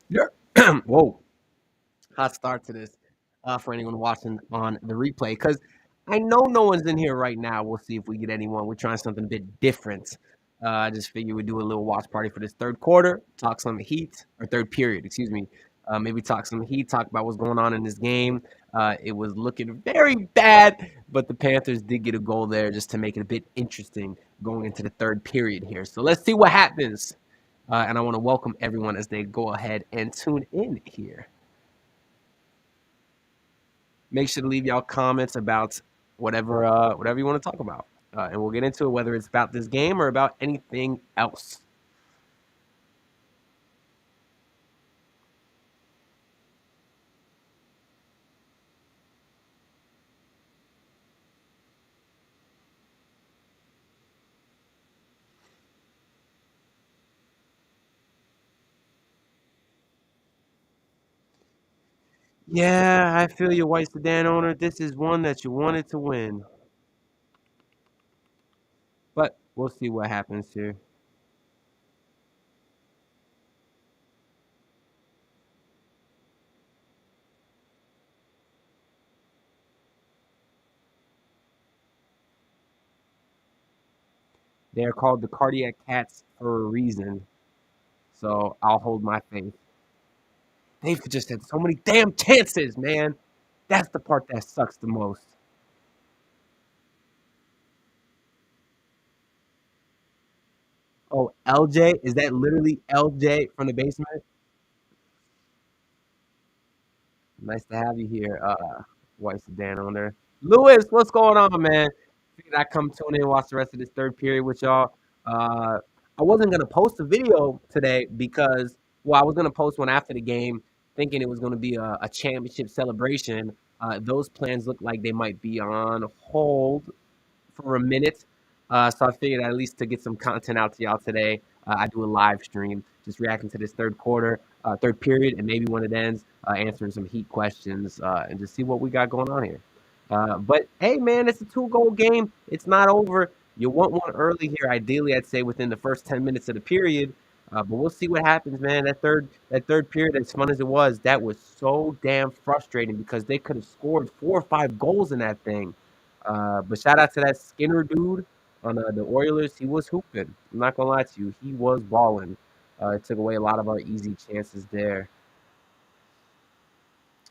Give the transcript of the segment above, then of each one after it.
Yeah. Whoa. Hot start to this for anyone watching on the replay. Because I know no one's in here right now. We'll see if we get anyone. We're trying something a bit different. I just figured we'd do a little watch party for this third quarter, talk some Heat, or third period, excuse me. Maybe talk some Heat, talk about what's going on in this game. It was looking very bad, but the Panthers did get a goal there just to make it a bit interesting going into the third period here. So let's see what happens. And I want to welcome everyone as they go ahead and tune in here. Make sure to leave y'all comments about whatever you want to talk about, and we'll get into it whether it's about this game or about anything else. Yeah, I feel you, white sedan owner. This is one that you wanted to win, but we'll see what happens here. They're called the cardiac cats for a reason, so I'll hold my faith. They've just had so many damn chances, man. That's the part that sucks the most. Oh, LJ, is that literally LJ from the basement? Nice to have you here, white sedan owner. Lewis, what's going on, man? Figured I'd come tune in and watch the rest of this third period with y'all. I wasn't gonna post a video today because, well, I was gonna post one after the game, thinking it was gonna be a championship celebration. Those plans look like they might be on hold for a minute. So I figured at least to get some content out to y'all today, I do a live stream, just reacting to this third quarter, third period, and maybe when it ends, answering some Heat questions and just see what we got going on here. But hey, man, it's a two-goal game. It's not over. You want one early here, ideally, I'd say within the first 10 minutes of the period. But we'll see what happens, man. That third period, as fun as it was, that was so damn frustrating because they could have scored 4 or 5 goals in that thing. But shout out to that Skinner dude on the Oilers. He was hooping. I'm not gonna lie to you. He was balling. It took away a lot of our easy chances there.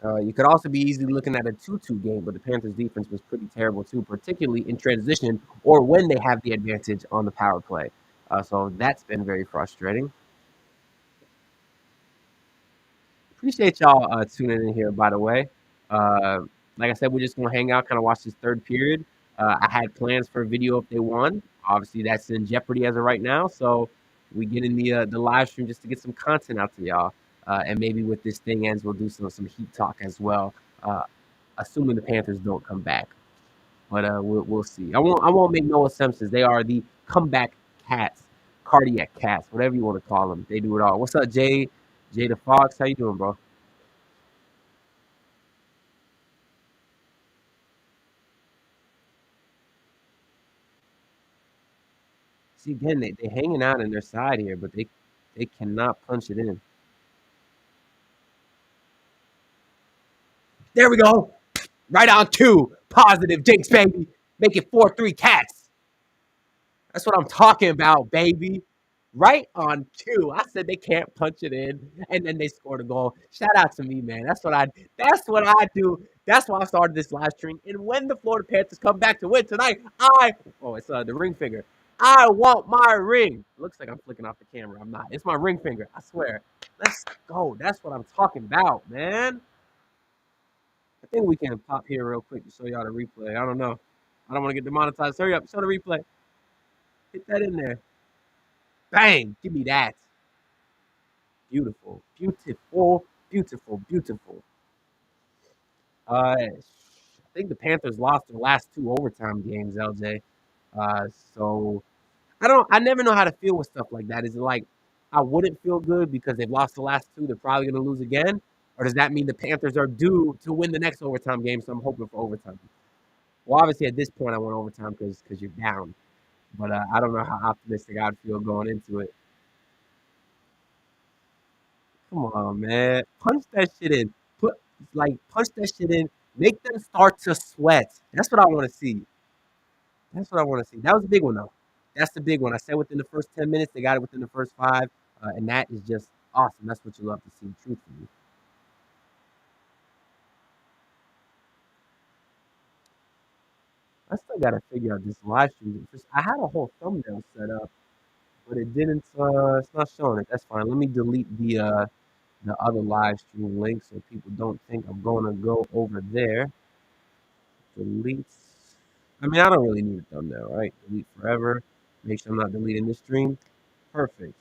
You could also be easily looking at a 2-2 game, but the Panthers' defense was pretty terrible too, particularly in transition or when they have the advantage on the power play. So that's been very frustrating. Appreciate y'all tuning in here, by the way. Uh, like I said, we're just gonna hang out, kind of watch this third period. I had plans for a video if they won. Obviously, that's in jeopardy as of right now. So we get in the live stream just to get some content out to y'all. And maybe with this thing ends, we'll do some Heat talk as well. Uh, assuming the Panthers don't come back, but we'll see. I won't make no assumptions. They are the comeback cats, cardiac cats, whatever you want to call them. They do it all. What's up, Jay? Jay the Fox? How you doing, bro? See again, they hanging out in their side here, but they cannot punch it in. There we go. Right on two. Positive Jinx, baby. Make it 4-3 cats. That's what I'm talking about, baby. Right on two. I said they can't punch it in, and then they scored a goal. Shout out to me, man. That's what I do. That's why I started this live stream. And when the Florida Panthers come back to win tonight, it's the ring finger. I want my ring. Looks like I'm flicking off the camera. I'm not. It's my ring finger. I swear. Let's go. That's what I'm talking about, man. I think we can pop here real quick to show y'all the replay. I don't know. I don't want to get demonetized. Hurry up. Show the replay. Hit that in there. Bang. Give me that. Beautiful. Beautiful. Beautiful. Beautiful. I think the Panthers lost their last 2 overtime games, LJ. So I never know how to feel with stuff like that. Is it like I wouldn't feel good because they've lost the last two, they're probably gonna lose again? Or does that mean the Panthers are due to win the next overtime game? So I'm hoping for overtime. Well, obviously at this point I want overtime because you're down. But I don't know how optimistic I'd feel going into it. Come on, man. Punch that shit in. Put punch that shit in. Make them start to sweat. That's what I want to see. That's what I want to see. That was a big one though. That's the big one. I said within the first 10 minutes, they got it within the first five, and that is just awesome. That's what you love to see. Truthfully, I still got to figure out this live stream. I had a whole thumbnail set up, but it didn't. It's not showing it. That's fine. Let me delete the other live stream link so people don't think I'm going to go over there. Delete. I mean, I don't really need a thumbnail, right? Delete forever. Make sure I'm not deleting this stream. Perfect.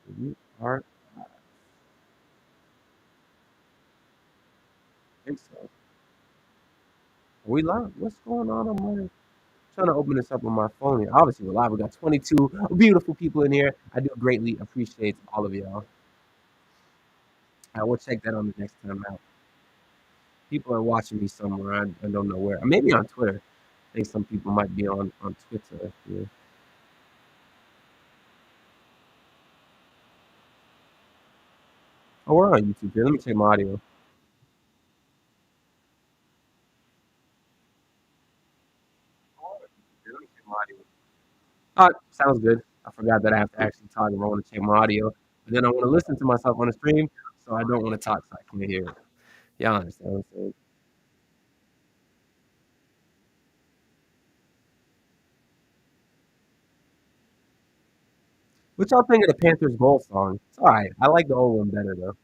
Delete art. I think so. Are we live? What's going on? I'm trying to open this up on my phone here. Obviously, we're live. We got 22 beautiful people in here. I do greatly appreciate all of y'all. I will check that on the next time out. People are watching me somewhere. I don't know where. Maybe on Twitter. I think some people might be on Twitter. Yeah. Oh, we're on YouTube here. Let me check my audio. Let me check my audio. Sounds good. I forgot that I have to actually talk if I want to check my audio. But then I want to listen to myself on the stream, so I don't want to talk so I can't hear it. Y'all understand what I'm saying? What y'all think of the Panthers goal song? It's all right. I like the old one better though.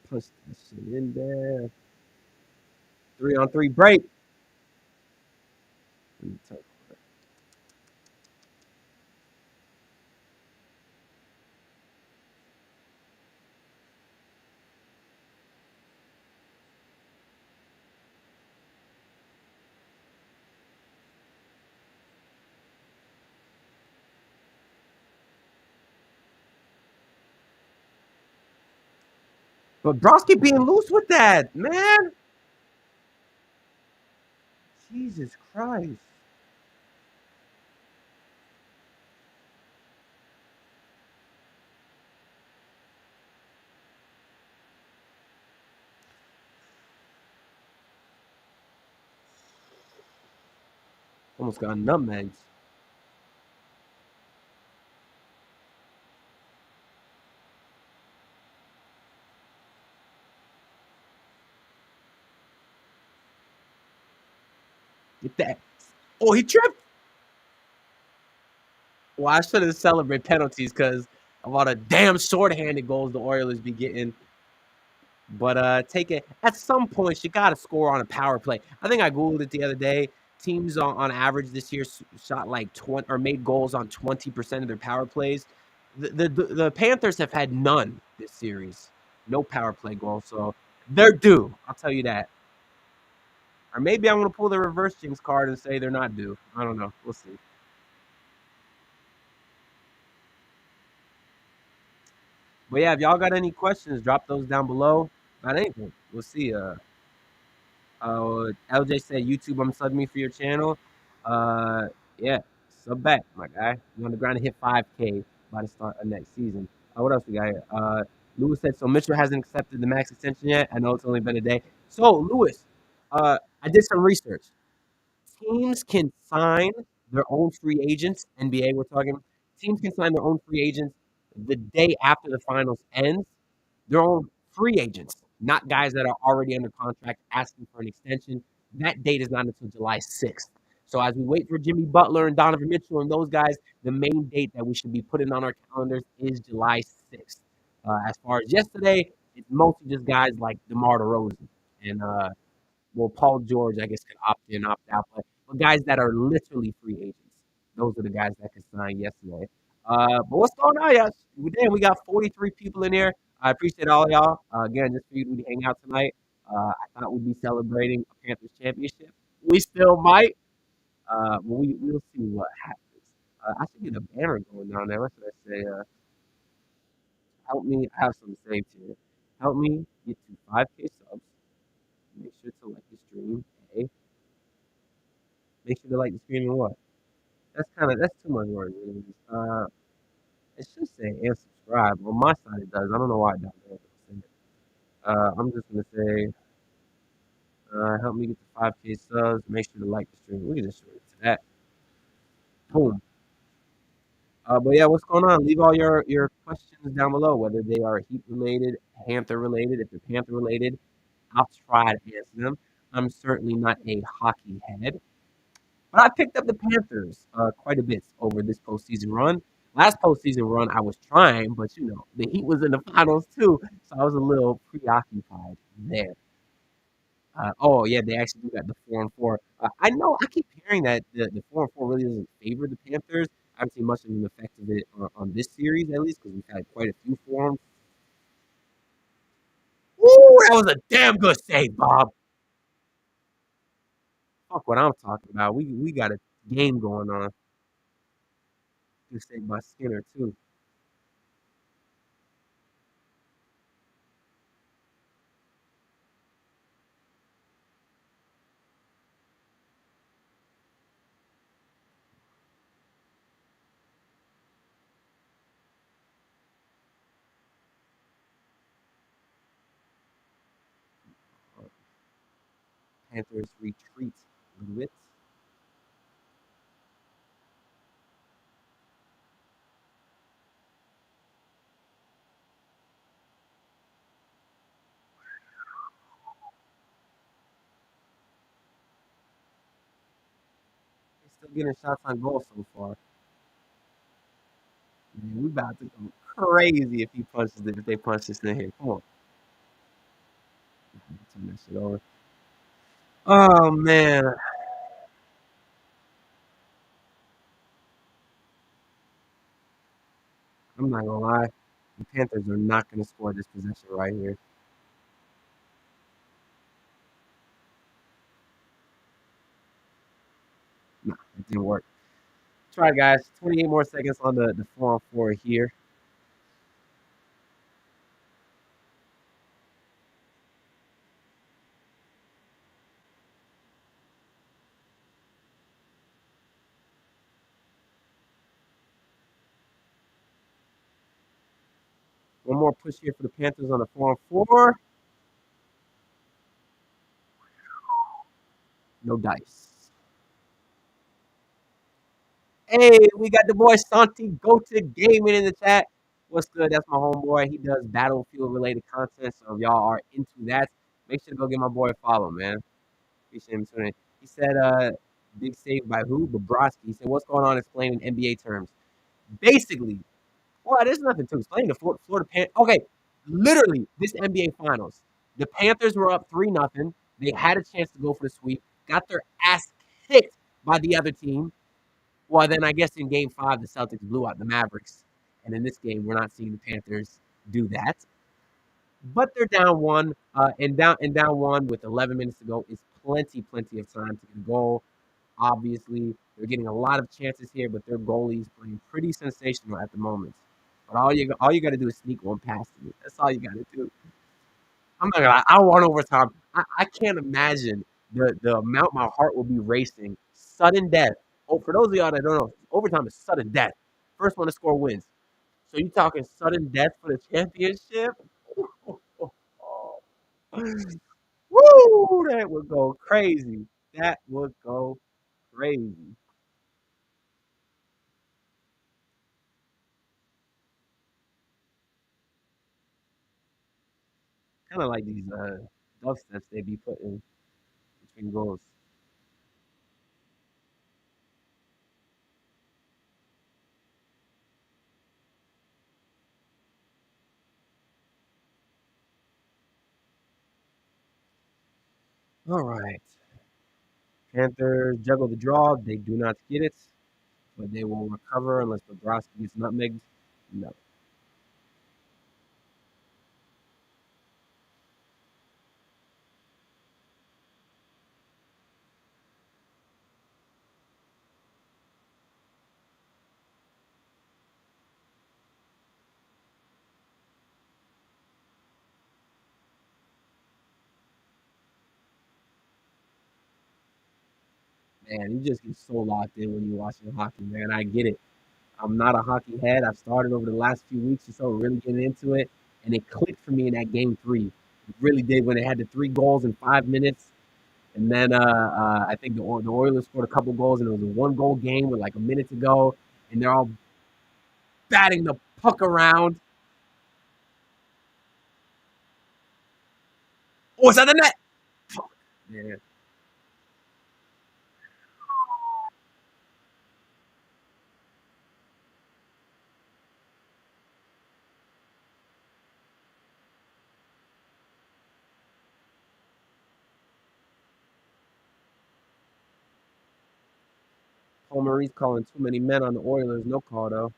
Push that shit in there. 3-on-3 break. But Broski being loose with that, man. Jesus Christ. Almost got nutmegs. Get that. Oh, he tripped. Well, I shouldn't celebrate penalties because of all the damn short-handed goals the Oilers be getting. But take it at some point. You got to score on a power play. I think I googled it the other day. Teams on average this year shot like 20 or made goals on 20% of their power plays. The Panthers have had none this series. No power play goals, so they're due. I'll tell you that. Or maybe I'm gonna pull the reverse jinx card and say they're not due. I don't know. We'll see. But yeah, if y'all got any questions, drop those down below. About anything. We'll see. LJ said, YouTube, I'm subbing me for your channel. Uh, yeah, sub back, my guy. You're on the ground to hit 5K by the start of next season. What else we got here? Lewis said, so Mitchell hasn't accepted the max extension yet. I know it's only been a day. So, Lewis, I did some research. Teams can sign their own free agents. NBA, we're talking. Teams can sign their own free agents the day after the finals ends. Their own free agents, not guys that are already under contract asking for an extension. That date is not until July 6th. So as we wait for Jimmy Butler and Donovan Mitchell and those guys, the main date that we should be putting on our calendars is July 6th. As far as yesterday, it's mostly just guys like DeMar DeRozan and well, Paul George, I guess, could opt in, opt out, but guys that are literally free agents, those are the guys that could sign yesterday. But what's going on, y'all? We got 43 people in here. I appreciate all of y'all. Again, just for you to hang out tonight. I thought we'd be celebrating a Panthers championship. We still might, but we'll see what happens. I should get a banner going down there. What should I say? Help me. I have some saved here. Help me get to 5K subs. Make sure to like the stream. A. Make sure to like the stream and what? That's too much work. Really. It should say and subscribe. On my side it does. I don't know why it doesn't. I'm just gonna say, help me get to 5K subs. Make sure to like the stream. We can just short it to that. Boom. But yeah, what's going on? Leave all your questions down below, whether they are Heat related, Panther related. If they're Panther related, I'll try to answer them. I'm certainly not a hockey head, but I picked up the Panthers quite a bit over this postseason run. Last postseason run, I was trying, but you know the Heat was in the finals too, so I was a little preoccupied there. Oh yeah, they actually do got the 4-4. I know I keep hearing that the 4-4 really doesn't favor the Panthers. I haven't seen much of an effect of it on this series at least because we've had quite a few forms. Ooh, that was a damn good save, Bob. Fuck what I'm talking about. We got a game going on. Good save by Skinner too. Uh, Panthers retreat a little bit. They're still getting shots on goal so far. Man, we about to go crazy if he punches it. If they punch this in here, come on, turn that shit over. Oh man, I'm not gonna lie. The Panthers are not gonna score this possession right here. Nah, it didn't work. Try, guys. 28 more seconds on the 4-on-4 here. One more push here for the Panthers on the 4-on-4. No dice. Hey, we got the boy Santi Go to Gaming in the chat. What's good? That's my homeboy. He does Battlefield related content. So if y'all are into that, make sure to go give my boy a follow, man. Appreciate him tuning in. He said, big save by who? Bobrovsky. He said, what's going on explain in NBA terms? Basically, well, there's nothing to explain. The Florida Panthers. Okay, literally, this NBA Finals. The Panthers were up 3-0. They had a chance to go for the sweep, got their ass kicked by the other team. Well, then I guess in game five, the Celtics blew out the Mavericks. And in this game, we're not seeing the Panthers do that. But they're down one, and down one with 11 minutes to go is plenty of time to get a goal. Obviously, they're getting a lot of chances here, but their goalie is playing pretty sensational at the moment. But all you got to do is sneak one past me. That's all you got to do. I'm not gonna lie, I want overtime. I can't imagine the amount my heart will be racing. Sudden death. Oh, for those of y'all that don't know, overtime is sudden death. First one to score wins. So you talking sudden death for the championship? Woo! That would go crazy. That would go crazy. Kind of like these dubsteps they be putting between goals. All right. Panthers juggle the draw. They do not get it, but they will recover unless Bobrovsky gets nutmegged. No. Man, you just get so locked in when you're watching hockey, man. I get it. I'm not a hockey head. I've started over the last few weeks or so, really getting into it, and it clicked for me in that game three. It really did when they had the 3 goals in 5 minutes, and then I think the Oilers scored a couple goals, and it was a 1 goal game with like a minute to go, and they're all batting the puck around. Oh, it's on the net. Fuck. Yeah. Paul Maurice calling too many men on the Oilers. No call though.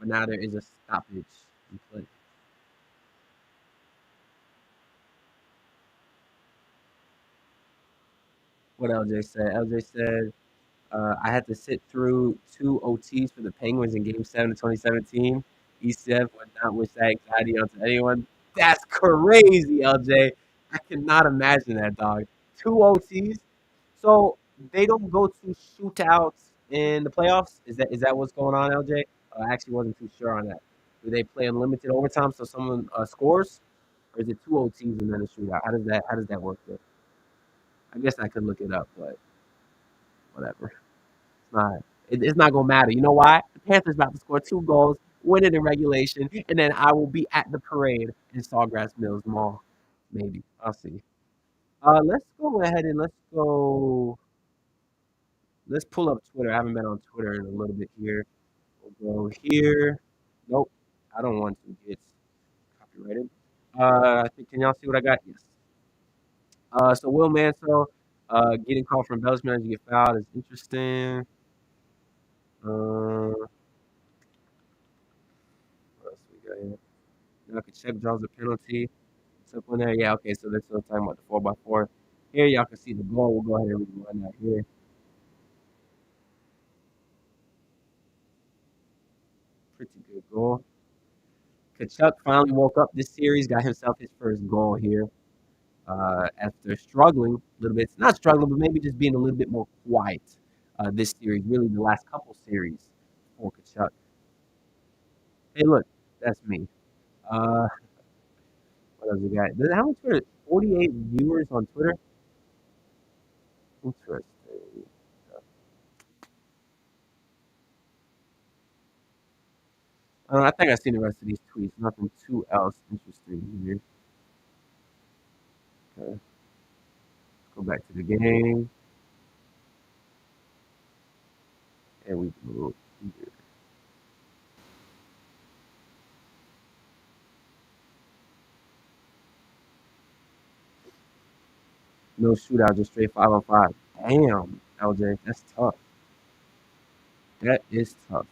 But now there is a stoppage in play. What LJ said? LJ said I had to sit through 2 OTs for the Penguins in Game 7 of 2017. He said would not wish that anxiety onto anyone. That's crazy, LJ. I cannot imagine that, dog. 2 OTs. So they don't go to shootouts in the playoffs. Is that what's going on, LJ? I actually wasn't too sure on that. Do they play unlimited overtime so someone scores, or is it 2 OTs and then a shootout? How does that work? There? I guess I could look it up, but whatever. Not. It's not gonna matter. You know why? The Panthers about to score 2 goals, win it in regulation, and then I will be at the parade in Sawgrass Mills Mall. Maybe I'll see. Let's go ahead and let's go. Let's pull up Twitter. I haven't been on Twitter in a little bit here. We'll go here. Nope, I don't want to get copyrighted. I think can y'all see what I got? Yes. So Will Mansell, getting called from embellishment as you get fouled is interesting. What else we got here? Y'all can check draws a penalty. Took one there. Yeah, okay, so they're still talking about the 4x4. Here, y'all can see the goal. We'll go ahead and rewind that here. Pretty good goal. Kachuk finally woke up this series, got himself his first goal here after struggling a little bit. Not struggling, but maybe just being a little bit more quiet this series, really the last couple series for Kachuk. Hey, look, that's me. Uh, what else we got? How much Twitter? 48 viewers on Twitter? Interesting. I think I've seen the rest of these tweets. Nothing too else interesting here. Okay, let's go back to the game. And we go here. No shootout, just straight 5-on-5. Damn, LJ, that's tough. That is tough.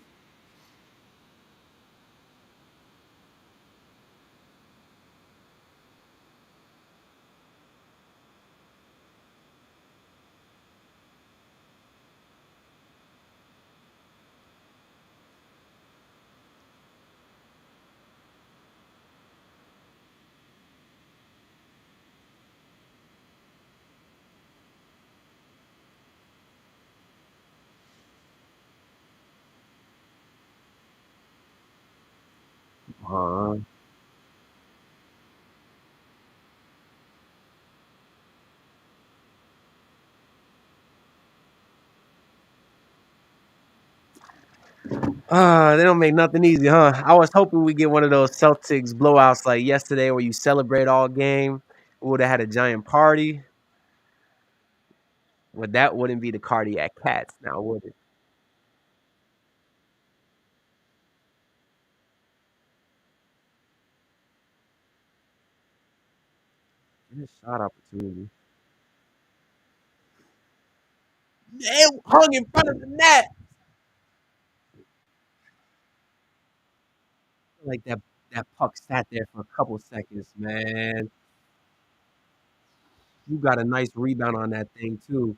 Uh, they don't make nothing easy, huh? I was hoping we get one of those Celtics blowouts like yesterday where you celebrate all game. We would have had a giant party. Well, that wouldn't be the cardiac cats now, would it? Good shot opportunity. It hung in front of the net. Like that puck sat there for a couple seconds, man. You got a nice rebound on that thing too.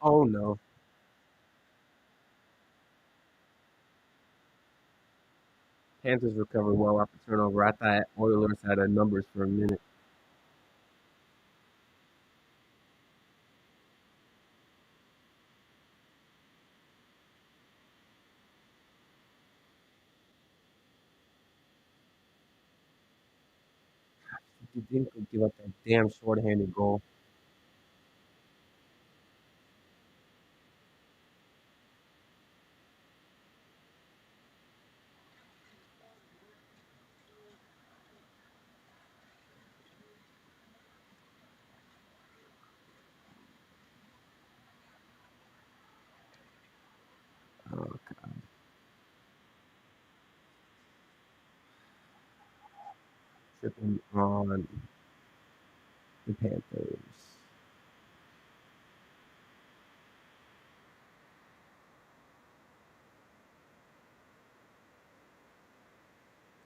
Oh no. Panthers recovered well after turnover. I thought Oilers had a numbers for a minute. You didn't give up that damn shorthanded goal. Uh, Tripping on the Panthers.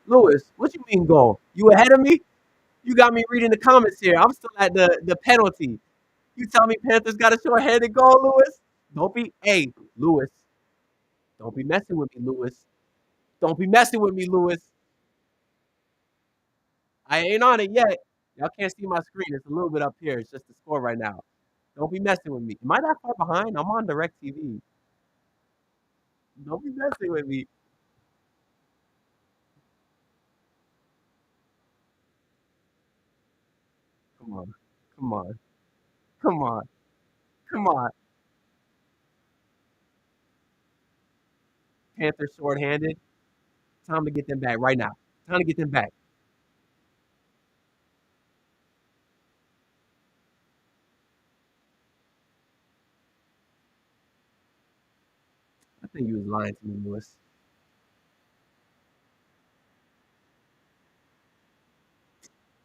Lewis, what you mean goal? You ahead of me? You got me reading the comments here. I'm still at the penalty. You tell me Panthers got a short-handed goal, Lewis? Don't be, hey, Lewis. Don't be messing with me, Lewis. Don't be messing with me, Lewis. I ain't on it yet. Y'all can't see my screen. It's a little bit up here. It's just the score right now. Don't be messing with me. Am I that far behind? I'm on direct TV. Don't be messing with me. Come on. Come on. Come on. Come on. Panthers short-handed. Time to get them back right now. Time to get them back. I think you was lying to me, Lewis.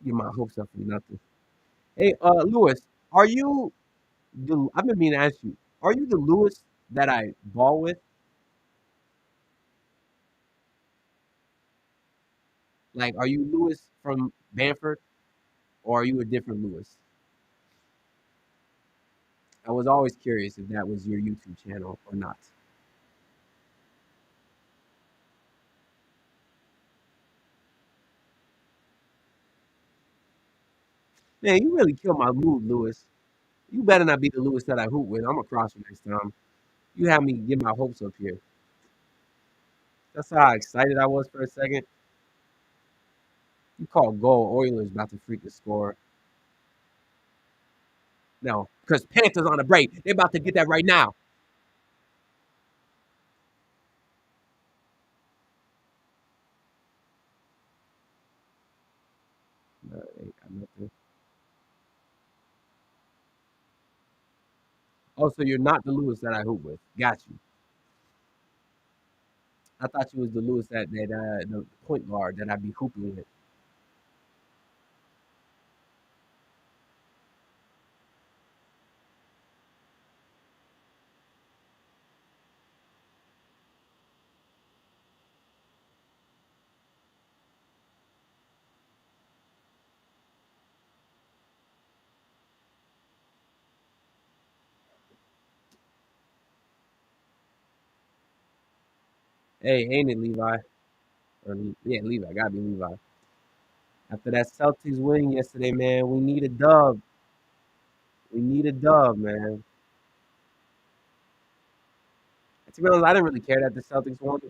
Get my hopes up for nothing. Hey, Lewis, are you the? I've been meaning to ask you. Are you the Lewis that I ball with? Like, are you Lewis from Bamford, or are you a different Lewis? I was always curious if that was your YouTube channel or not. Man, you really killed my mood, Lewis. You better not be the Lewis that I hoop with. I'm gonna cross you next time. You have me get my hopes up here. That's how excited I was for a second. You called goal. Oilers about to freaking score. No, because Panthers on the break. They're about to get that right now. No, ain't got nothing. Oh, so you're not the Lewis that I hoop with. Got you. I thought you was the Lewis that the point guard that I'd be hooping with. Hey, ain't it Levi? Or yeah, Levi. Gotta be Levi. After that Celtics win yesterday, man, we need a dub. We need a dub, man. And to be honest, I didn't really care that the Celtics won.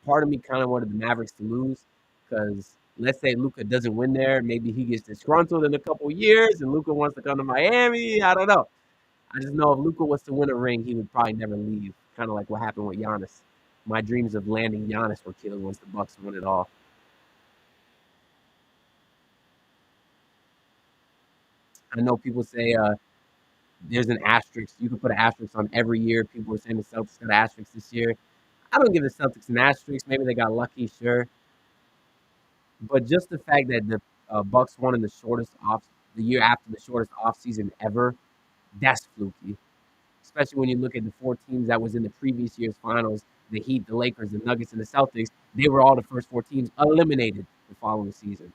Part of me kind of wanted the Mavericks to lose because let's say Luca doesn't win there, maybe he gets disgruntled in a couple years, and Luca wants to come to Miami. I don't know. I just know if Luca was to win a ring, he would probably never leave. Kind of like what happened with Giannis. My dreams of landing Giannis were killed once the Bucks won it all. I know people say there's an asterisk. You can put an asterisk on every year. People were saying the Celtics got an asterisk this year. I don't give the Celtics an asterisk. Maybe they got lucky, sure. But just the fact that the Bucks won in the year after the shortest off season ever, that's fluky. Especially when you look at the four teams that was in the previous year's finals, the Heat, the Lakers, the Nuggets, and the Celtics. They were all the first four teams eliminated the following season.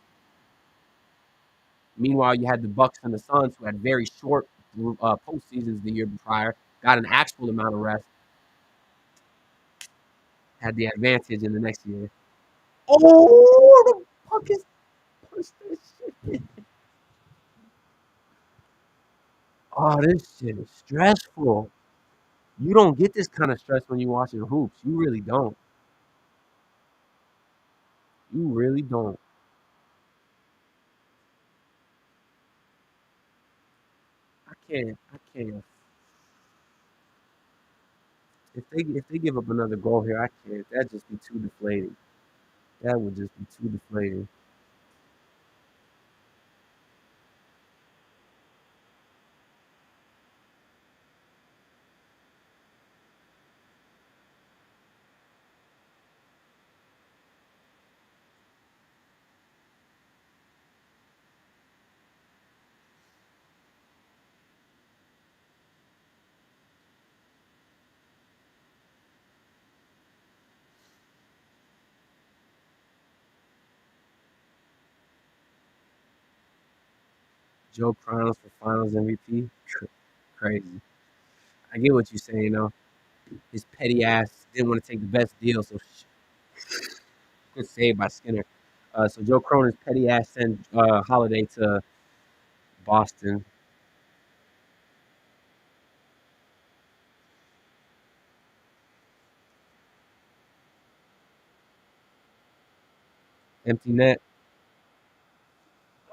Meanwhile, you had the Bucks and the Suns, who had very short postseasons the year prior, got an actual amount of rest, had the advantage in the next year. Oh, the puck is pushed this shit. Oh, this shit is stressful. You don't get this kind of stress when you're watching hoops. You really don't. You really don't. I can't. I can't. If they give up another goal here, I can't. That'd just be too deflating. That would just be too deflating. Joe Cronos for Finals MVP. Crazy. I get what you're saying though. His petty ass didn't want to take the best deal, so good save by Skinner. So Joe Cronin's petty ass sent Holiday to Boston. Empty net.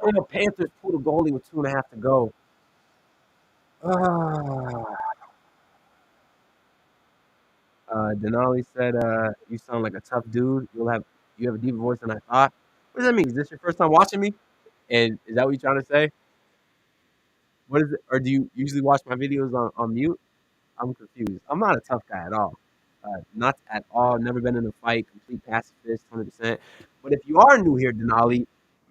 Oh, the Panthers pulled a goalie with 2.5 to go. Ah. Denali said, "You sound like a tough dude. You have a deeper voice than I thought." What does that mean? Is this your first time watching me? And is that what you're trying to say? What is it? Or do you usually watch my videos on mute? I'm confused. I'm not a tough guy at all. Not at all. Never been in a fight. Complete pacifist, 100%. But if you are new here, Denali,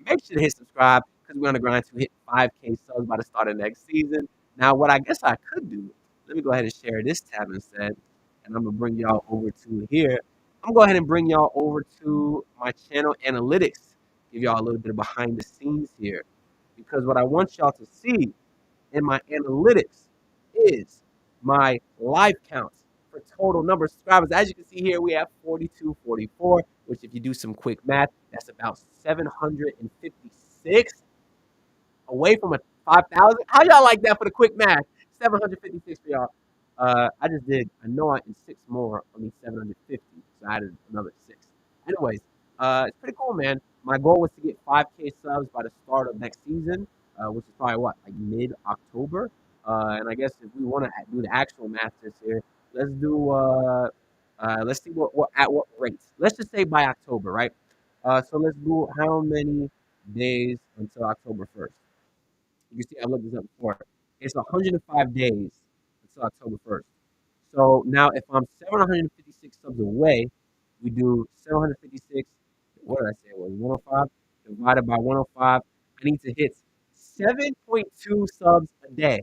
make sure to hit subscribe because we're on the grind to hit 5K subs by the start of next season. Now, what I guess I could do, let me go ahead and share this tab instead, and I'm gonna bring y'all over to here. I'm gonna go ahead and bring y'all over to my channel analytics, give y'all a little bit of behind the scenes here, because what I want y'all to see in my analytics is my live counts for total number of subscribers. As you can see here, we have 4244, which if you do some quick math, that's about 756 away from a 5,000. How y'all like that for the quick math? 756 for y'all. I just did a knot and six more on these 750, so I added another six. Anyways, it's pretty cool, man. My goal was to get 5K subs by the start of next season, which is probably what, like mid October. And I guess if we want to do the actual math this year, let's do let's see what at what rates. Let's just say by October, right? So let's do how many days until October 1st. You see, I looked this up before. It's 105 days until October 1st. So now, if I'm 756 subs away, we do 756. What did I say? It was 105 divided by 105. I need to hit 7.2 subs a day.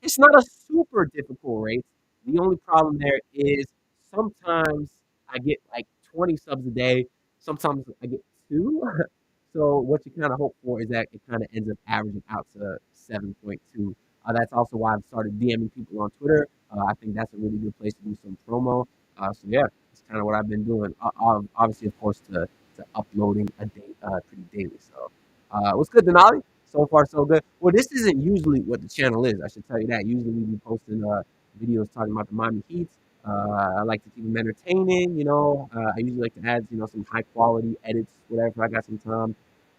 It's not a super difficult race. The only problem there is sometimes I get like 20 subs a day. Sometimes I get two. So what you kind of hope for is that it kind of ends up averaging out to 7.2. That's also why I've started DMing people on Twitter. I think that's a really good place to do some promo. So yeah, it's kind of what I've been doing. Obviously, of course, to uploading a day pretty daily. So what's good, Denali? So far, so good. Well, this isn't usually what the channel is. I should tell you that. Usually, we be posting videos talking about the Miami Heat. I like to keep them entertaining. I usually like to add some high quality edits, whatever I got some time.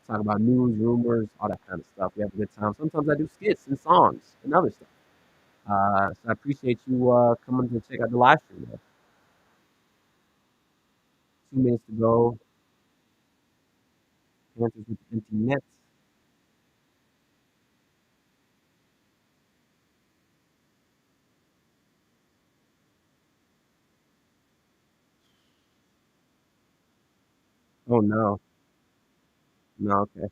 Talk about news, rumors, all that kind of stuff. We have a good time. Sometimes I do skits and songs and other stuff. So I appreciate you coming to check out the live stream. Though. 2 minutes to go. Panthers with empty nets. Oh no, no, okay.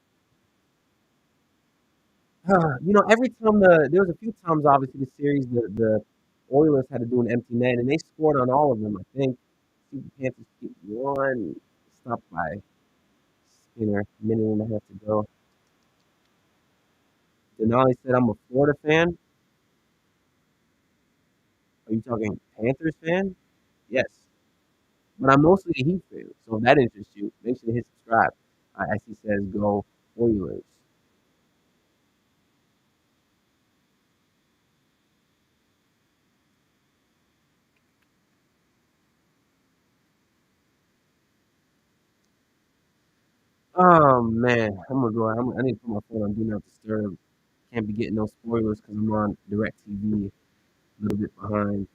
Every time there was a few times obviously the series the Oilers had to do an empty net and they scored on all of them. I think the Panthers keep one stopped by Skinner, minute and a half to go. Denali said I'm a Florida fan. Are you talking Panthers fan? Yes. but I'm mostly a Heat fan. So if that interests you, make sure to hit subscribe. As he says, go Oilers. Oh man, I'm gonna go. I need to put my phone on Do Not Disturb. Can't be getting no spoilers because I'm on Direct TV, a little bit behind.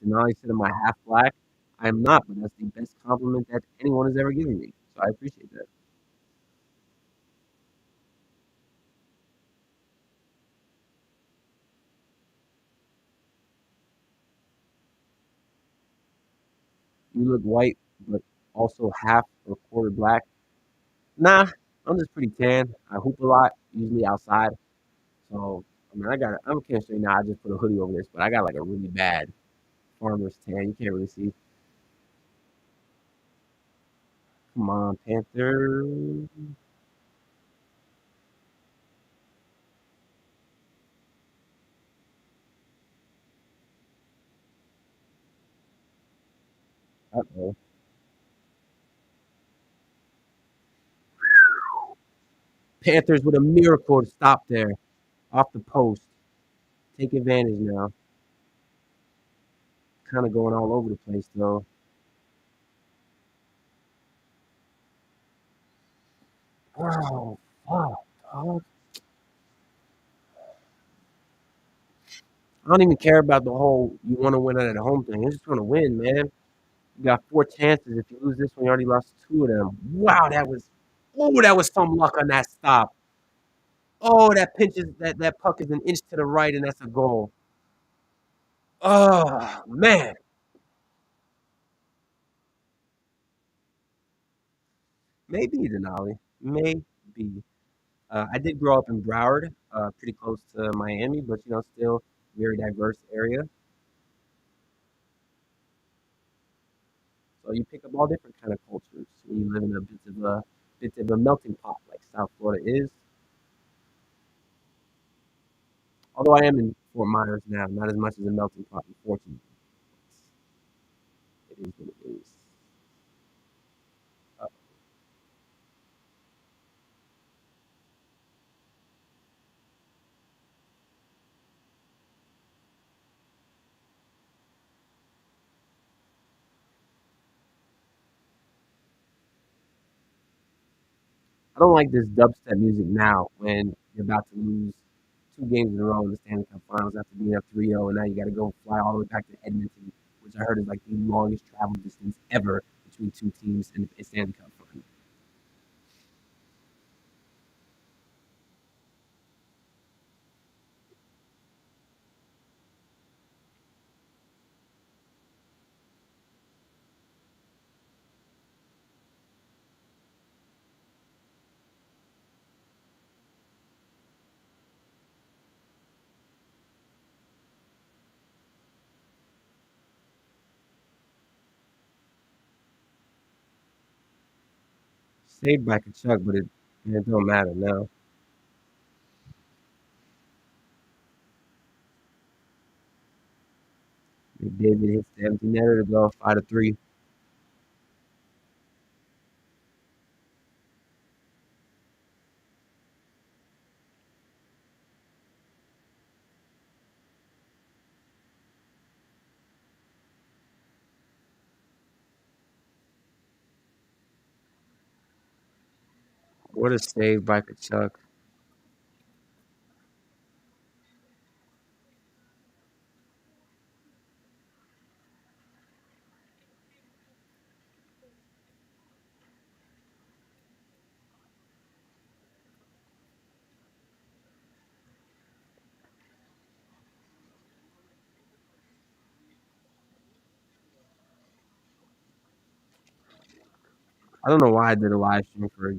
Denali said, "Am I half black?" I am not, but that's the best compliment that anyone has ever given me. So I appreciate that. You look white, but also half or quarter black. Nah, I'm just pretty tan. I hoop a lot, usually outside. So I mean, I'm can't say now. I just put a hoodie over this, but I got like a really bad farmer's tan. You can't really see. Come on, Panther. Uh-oh. Panthers with a miracle to stop there off the post. Take advantage now. Kind of going all over the place though. Oh, fuck, dog. I don't even care about the whole you want to win at a home thing. I just want to win, man. You got four chances. If you lose this one, you already lost two of them. Wow, that was some luck on that stop. Oh, that puck is an inch to the right, and that's a goal. Oh man, maybe Denali, maybe. I did grow up in Broward, pretty close to Miami, but still very diverse area. So you pick up all different kind of cultures when you live in a bit of a melting pot like South Florida is. Although I am in Fort Myers now, not as much as a melting pot, unfortunately. It is what it is. Uh, I don't like this dubstep music now when you're about to lose two games in a row in the Stanley Cup Finals after being up 3-0, and now you got to go fly all the way back to Edmonton, which I heard is like the longest travel distance ever between two teams in the Stanley Cup Final. Saved by Kachuk, but it don't matter now. McDavid hits the empty netter to go 5-3. What a save by Kachuk. I don't know why I did a live stream for a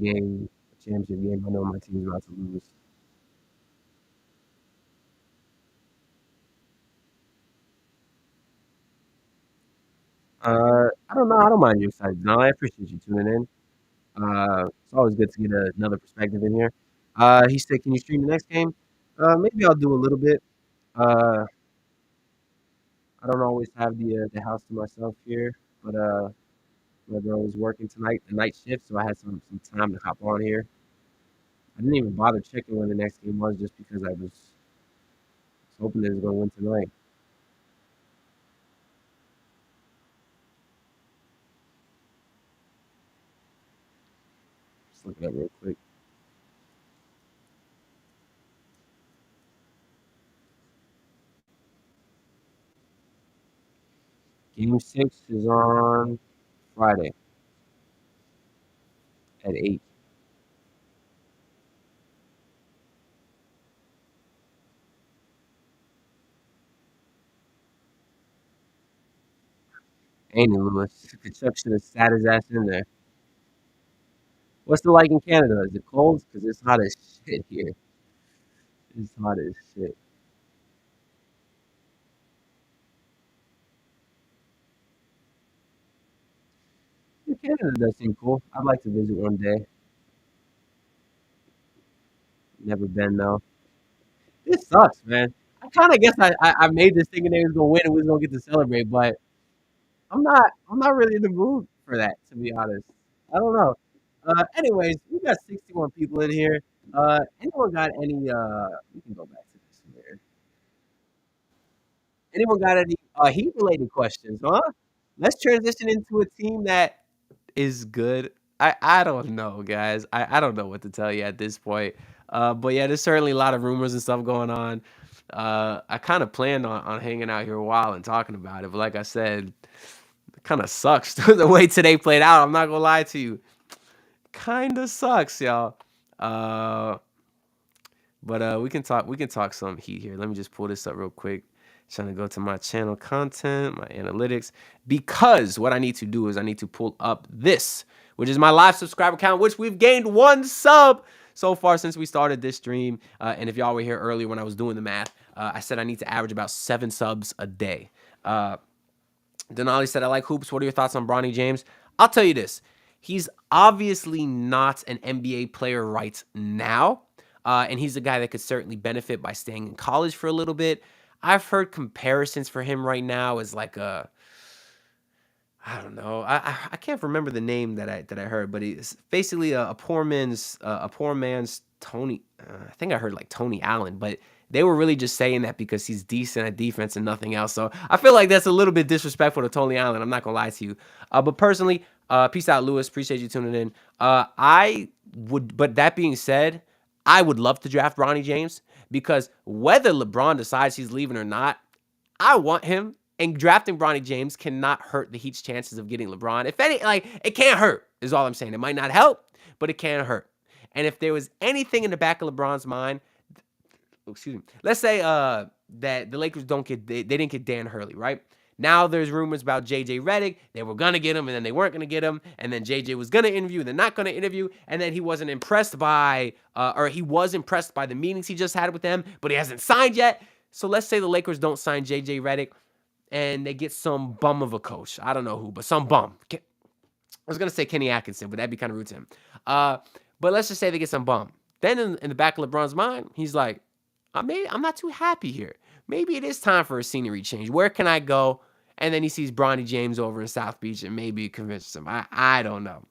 championship game. I know my team's about to lose. I don't know. I don't mind you excited. No, I appreciate you tuning in. It's always good to get another perspective in here. He said, "Can you stream the next game?" Maybe I'll do a little bit. Uh, I don't always have the house to myself here, but my girl was working tonight, the night shift, so I had some time to hop on here. I didn't even bother checking when the next game was, just because I was hoping they was gonna win tonight. Just look it up real quick. Game 6 is on Friday at 8. Ain't it, Lewis? Kachuk should have sat his ass in there. What's it like in Canada? Is it cold? Because it's hot as shit here. It's hot as shit. Yeah, Canada does seem cool. I'd like to visit one day. Never been though. This sucks, man. I kind of guess I made this thinking they was gonna win and we was gonna get to celebrate, but I'm not really in the mood for that, to be honest. I don't know. Anyways, we got 61 people in here. Anyone got any? We can go back to this here. Anyone got any Heat related questions? Huh? Let's transition into a team that is good. I don't know, guys. I don't know what to tell you at this point. But yeah, there's certainly a lot of rumors and stuff going on. I kind of planned on hanging out here a while and talking about it, but like I said, it kind of sucks the way today played out. I'm not gonna lie to you, kind of sucks, y'all. Uh, but we can talk some heat here. Let me just pull this up real quick. Trying to go to my channel content, my analytics, because what I need to do is I need to pull up this, which is my live subscriber count, which we've gained 1 sub so far since we started this stream. And if y'all were here earlier when I was doing the math, I said I need to average about 7 subs a day. Denali said, I like hoops. What are your thoughts on Bronny James? I'll tell you this. He's obviously not an NBA player right now. And he's a guy that could certainly benefit by staying in college for a little bit. I've heard comparisons for him right now as like a, I don't know. I can't remember the name that I heard, but it's basically a poor man's Tony. I think I heard like Tony Allen, but they were really just saying that because he's decent at defense and nothing else. So I feel like that's a little bit disrespectful to Tony Allen. I'm not gonna lie to you. But personally, peace out, Lewis. Appreciate you tuning in. I would, but that being said, I would love to draft Bronny James because whether LeBron decides he's leaving or not, I want him, and drafting Bronny James cannot hurt the Heat's chances of getting LeBron. If any, like, it can't hurt, is all I'm saying. It might not help, but it can't hurt. And if there was anything in the back of LeBron's mind, excuse me, let's say that the Lakers they didn't get Dan Hurley, right? Now there's rumors about JJ Redick. They were gonna get him, and then they weren't gonna get him, and then JJ was gonna interview, and then not gonna interview, and then he wasn't impressed by, or he was impressed by the meetings he just had with them, but he hasn't signed yet. So let's say the Lakers don't sign JJ Redick and they get some bum of a coach. I don't know who, but some bum. I was gonna say Kenny Atkinson, but that'd be kind of rude to him. But let's just say they get some bum. Then in the back of LeBron's mind, he's like, I'm not too happy here. Maybe it is time for a scenery change. Where can I go? And then he sees Bronny James over in South Beach and maybe convinces him. I don't know.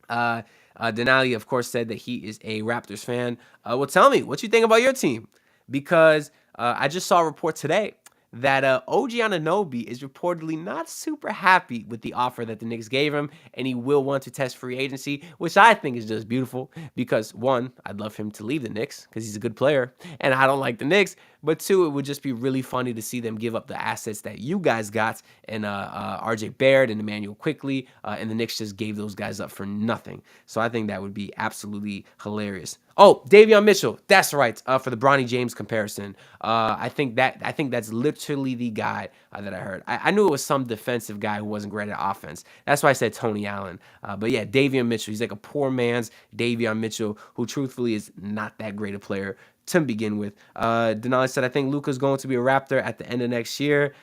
Denali, of course, said that he is a Raptors fan. Well, tell me, what you think about your team? Because I just saw a report today that OG Anunoby is reportedly not super happy with the offer that the Knicks gave him, and he will want to test free agency, which I think is just beautiful because, one, I'd love him to leave the Knicks because he's a good player, and I don't like the Knicks, but two, it would just be really funny to see them give up the assets that you guys got and RJ Barrett and Emmanuel Quickly, and the Knicks just gave those guys up for nothing. So I think that would be absolutely hilarious. Oh, Davion Mitchell. That's right. For the Bronny James comparison, I think that's literally the guy that I heard. I knew it was some defensive guy who wasn't great at offense. That's why I said Tony Allen. But yeah, Davion Mitchell. He's like a poor man's Davion Mitchell, who truthfully is not that great a player to begin with. Denali said, I think Luka's going to be a Raptor at the end of next year.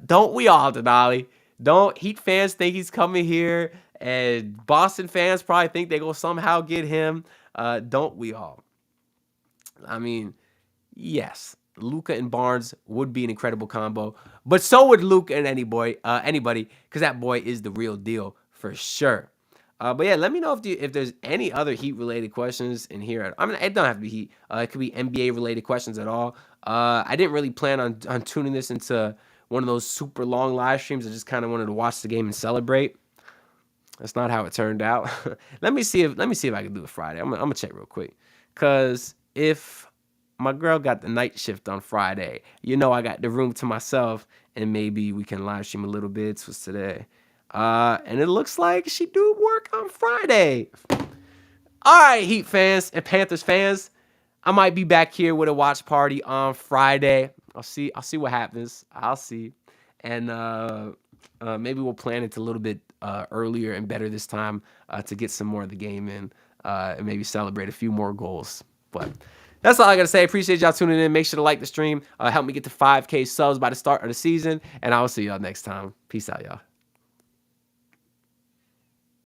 Don't we all, Denali? Don't Heat fans think he's coming here, and Boston fans probably think they go somehow get him. Don't we all? I mean, yes, Luca and Barnes would be an incredible combo, but so would Luca and anybody, because that boy is the real deal for sure. But yeah, let me know if there's any other Heat related questions in here. I mean, it don't have to be Heat. It could be NBA related questions at all. I didn't really plan on tuning this into one of those super long live streams. I just kind of wanted to watch the game and celebrate. That's not how it turned out. Let me see if I can do it Friday. I'm gonna check real quick, cause if my girl got the night shift on Friday, I got the room to myself, and maybe we can live stream a little bit. What's today? And it looks like she do work on Friday. All right, Heat fans and Panthers fans, I might be back here with a watch party on Friday. I'll see what happens. I'll see, and maybe we'll plan it a little bit earlier and better this time to get some more of the game in and maybe celebrate a few more goals. But that's all I gotta say. Appreciate y'all tuning in. Make sure to like the stream. Help me get to 5K subs by the start of the season, and I will see y'all next time. Peace out, y'all.